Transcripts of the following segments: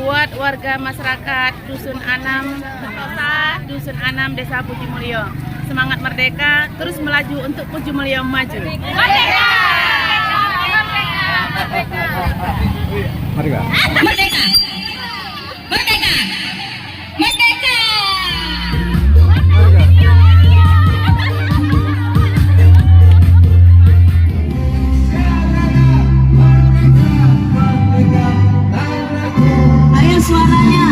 buat warga masyarakat Dusun Anam, Sentosa, Dusun Anam, Desa Puji Mulyo. Semangat merdeka, terus melaju untuk Puji Mulyo maju. Merdeka! Merdeka! Merdeka! Merdeka! Merdeka! Merdeka! Ayo suaranya.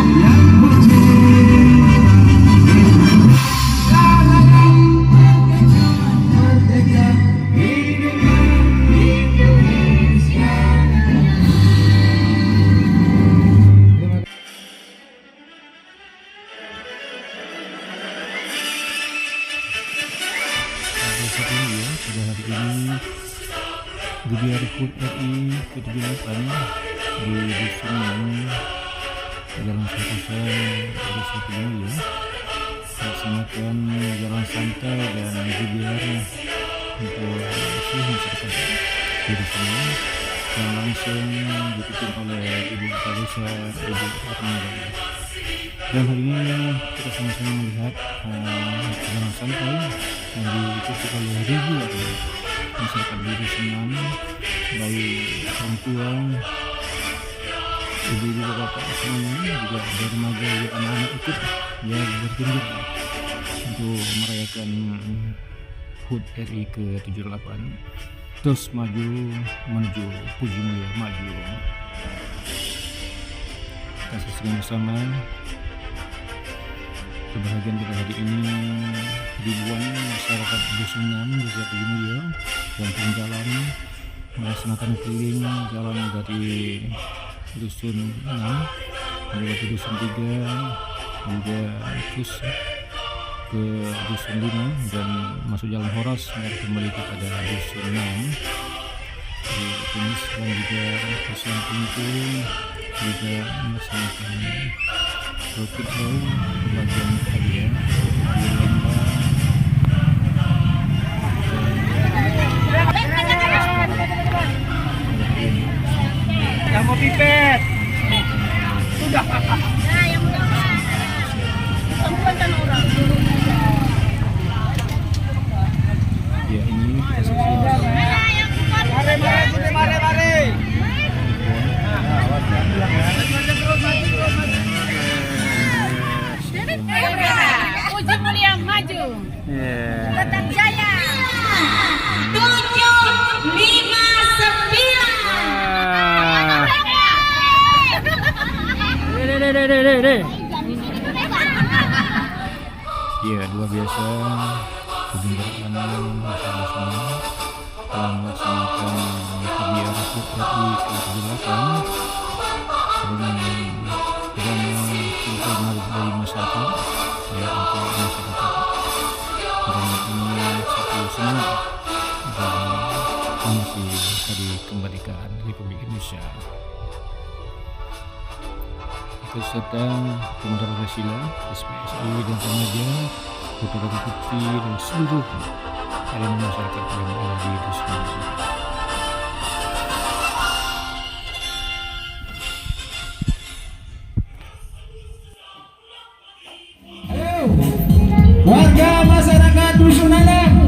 Pada hari ini Gebiar HUT RI ke-78 di Dusun Jalan Sentosa, Desa Puji Mulyo melaksanakan jalan santai dan gebiar untuk seluruh masyarakat di dusun yang langsung dipimpin oleh Ibu Kepala Desa, Ibu Ratna. Dan hari ini kita sama-sama melihat jalan santai yang diikuti oleh ribuan masyarakat di dusun, baik orang tua, ibu-ibu, bapak semuanya, juga dari remaja, juga anak-anak ikut yang berkunjung untuk merayakan HUT RI ke-78. Terus maju menuju Puji Mulyo maju. Kita saksikan bersama kebahagiaan pada hari ini ribuan masyarakat Dusun Desa Puji Mulyo yang berjalan melaksanakan keliling jalan dari Dusun 6 melewati Dusun 3 juga terus ke Dusun 5 dan masuk Jalan Horas dan kembali kepada Dusun 6 di Tumis, dan juga Dusun Pintu juga melaksanakan rocket roll pembagian hadiah di lomba yang mau pipet sudah. Nah, yang muda perempuan kan orang. Ya, ini kita saksikan bersama. Mari. Puji Mulyo maju. Tetap jaya. 759. Ya, luar biasa kejuaraan bersama-sama telah melaksanakan gebiar HUT RI ke-78 dengan drama cinta dari masyarakat, ya, untuk masyarakat. Dan ini satu semangat dan mengisi hari kemerdekaan Republik Indonesia. Ikut serta Pemuda Pancasila, SPSI dan remaja, putra putri dan seluruh elemen masyarakat yang ada di dusun. Warga masyarakat Dusun Anam.